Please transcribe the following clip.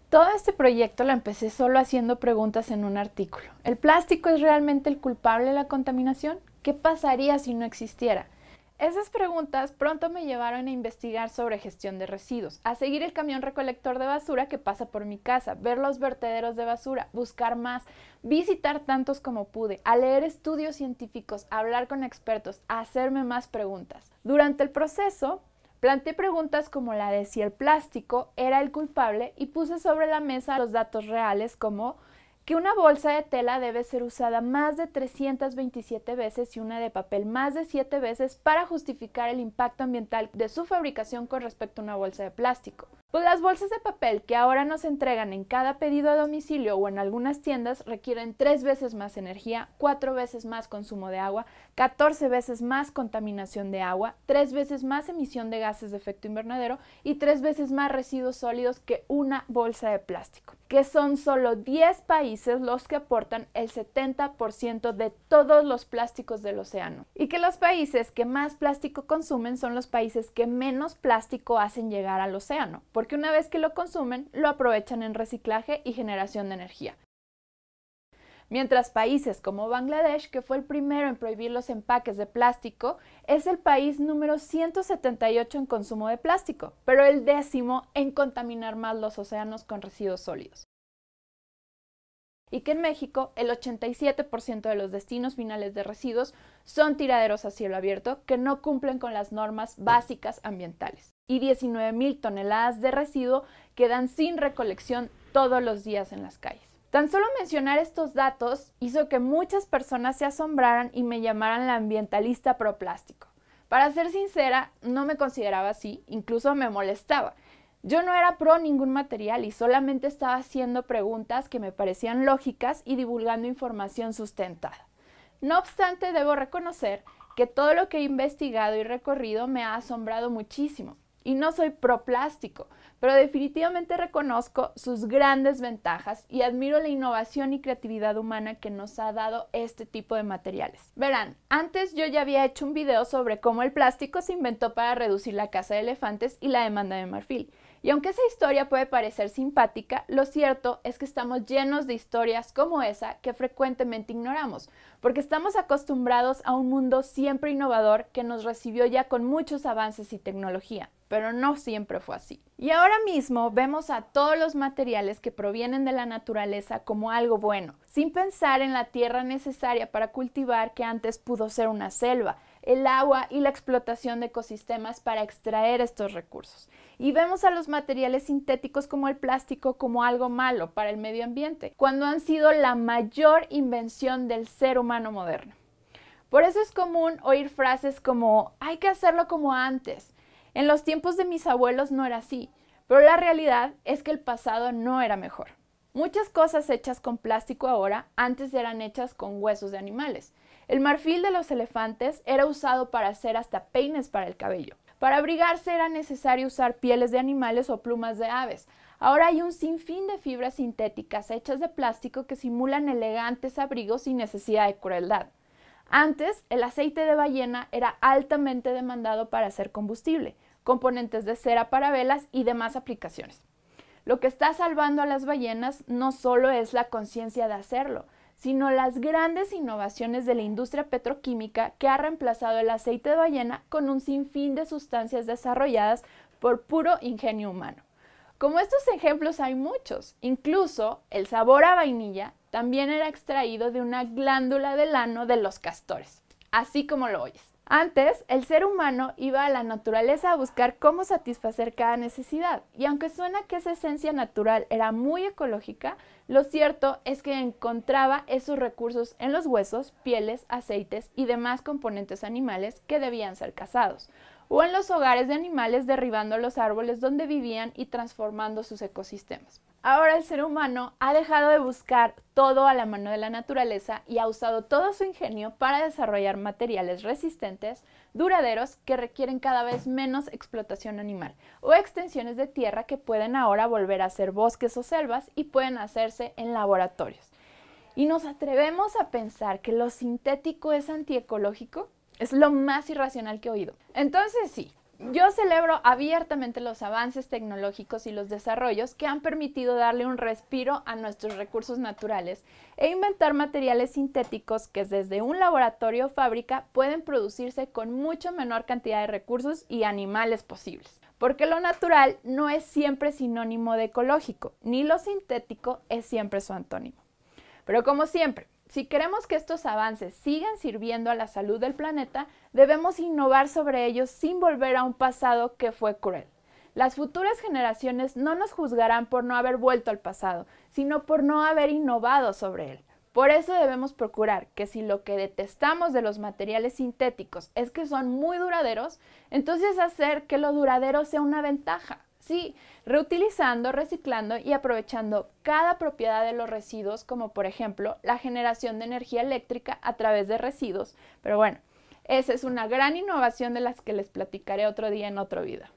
Todo este proyecto lo empecé solo haciendo preguntas en un artículo. ¿El plástico es realmente el culpable de la contaminación? ¿Qué pasaría si no existiera? Esas preguntas pronto me llevaron a investigar sobre gestión de residuos, a seguir el camión recolector de basura que pasa por mi casa, ver los vertederos de basura, buscar más, visitar tantos como pude, a leer estudios científicos, a hablar con expertos, a hacerme más preguntas. Durante el proceso, planteé preguntas como la de si el plástico era el culpable y puse sobre la mesa los datos reales como que una bolsa de tela debe ser usada más de 327 veces y una de papel más de 7 veces para justificar el impacto ambiental de su fabricación con respecto a una bolsa de plástico. Pues las bolsas de papel que ahora nos entregan en cada pedido a domicilio o en algunas tiendas requieren 3 veces más energía, 4 veces más consumo de agua, 14 veces más contaminación de agua, 3 veces más emisión de gases de efecto invernadero y 3 veces más residuos sólidos que una bolsa de plástico, que son solo 10 países los que aportan el 70% de todos los plásticos del océano. Y que los países que más plástico consumen son los países que menos plástico hacen llegar al océano, porque una vez que lo consumen, lo aprovechan en reciclaje y generación de energía. Mientras países como Bangladesh, que fue el primero en prohibir los empaques de plástico, es el país número 178 en consumo de plástico, pero el 10º en contaminar más los océanos con residuos sólidos. Y que en México el 87% de los destinos finales de residuos son tiraderos a cielo abierto que no cumplen con las normas básicas ambientales. Y 19,000 toneladas de residuo quedan sin recolección todos los días en las calles. Tan solo mencionar estos datos hizo que muchas personas se asombraran y me llamaran la ambientalista pro plástico. Para ser sincera, no me consideraba así, incluso me molestaba. Yo no era pro ningún material y solamente estaba haciendo preguntas que me parecían lógicas y divulgando información sustentada. No obstante, debo reconocer que todo lo que he investigado y recorrido me ha asombrado muchísimo. Y no soy pro plástico, pero definitivamente reconozco sus grandes ventajas y admiro la innovación y creatividad humana que nos ha dado este tipo de materiales. Verán, antes yo ya había hecho un video sobre cómo el plástico se inventó para reducir la caza de elefantes y la demanda de marfil. Y aunque esa historia puede parecer simpática, lo cierto es que estamos llenos de historias como esa que frecuentemente ignoramos, porque estamos acostumbrados a un mundo siempre innovador que nos recibió ya con muchos avances y tecnología, pero no siempre fue así. Y ahora mismo vemos a todos los materiales que provienen de la naturaleza como algo bueno, sin pensar en la tierra necesaria para cultivar que antes pudo ser una selva, el agua y la explotación de ecosistemas para extraer estos recursos. Y vemos a los materiales sintéticos como el plástico como algo malo para el medio ambiente, cuando han sido la mayor invención del ser humano moderno. Por eso es común oír frases como hay que hacerlo como antes. En los tiempos de mis abuelos no era así, pero la realidad es que el pasado no era mejor. Muchas cosas hechas con plástico ahora antes eran hechas con huesos de animales. El marfil de los elefantes era usado para hacer hasta peines para el cabello. Para abrigarse era necesario usar pieles de animales o plumas de aves. Ahora hay un sinfín de fibras sintéticas hechas de plástico que simulan elegantes abrigos sin necesidad de crueldad. Antes, el aceite de ballena era altamente demandado para hacer combustible, componentes de cera para velas y demás aplicaciones. Lo que está salvando a las ballenas no solo es la conciencia de hacerlo, sino las grandes innovaciones de la industria petroquímica que ha reemplazado el aceite de ballena con un sinfín de sustancias desarrolladas por puro ingenio humano. Como estos ejemplos hay muchos, incluso el sabor a vainilla también era extraído de una glándula del ano de los castores, así como lo oyes. Antes, el ser humano iba a la naturaleza a buscar cómo satisfacer cada necesidad, y aunque suena que esa esencia natural era muy ecológica, lo cierto es que encontraba esos recursos en los huesos, pieles, aceites y demás componentes animales que debían ser cazados, o en los hogares de animales derribando los árboles donde vivían y transformando sus ecosistemas. Ahora el ser humano ha dejado de buscar todo a la mano de la naturaleza y ha usado todo su ingenio para desarrollar materiales resistentes, duraderos, que requieren cada vez menos explotación animal, o extensiones de tierra que pueden ahora volver a ser bosques o selvas y pueden hacerse en laboratorios. ¿Y nos atrevemos a pensar que lo sintético es antiecológico? Es lo más irracional que he oído. Entonces sí, Yo celebro abiertamente los avances tecnológicos y los desarrollos que han permitido darle un respiro a nuestros recursos naturales e inventar materiales sintéticos que desde un laboratorio o fábrica pueden producirse con mucho menor cantidad de recursos y animales posibles. Porque lo natural no es siempre sinónimo de ecológico, ni lo sintético es siempre su antónimo. Pero como siempre, si queremos que estos avances sigan sirviendo a la salud del planeta, debemos innovar sobre ellos sin volver a un pasado que fue cruel. Las futuras generaciones no nos juzgarán por no haber vuelto al pasado, sino por no haber innovado sobre él. Por eso debemos procurar que si lo que detestamos de los materiales sintéticos es que son muy duraderos, entonces hacer que lo duradero sea una ventaja. Sí, reutilizando, reciclando y aprovechando cada propiedad de los residuos, como por ejemplo la generación de energía eléctrica a través de residuos. Pero bueno, esa es una gran innovación de las que les platicaré otro día en otro video.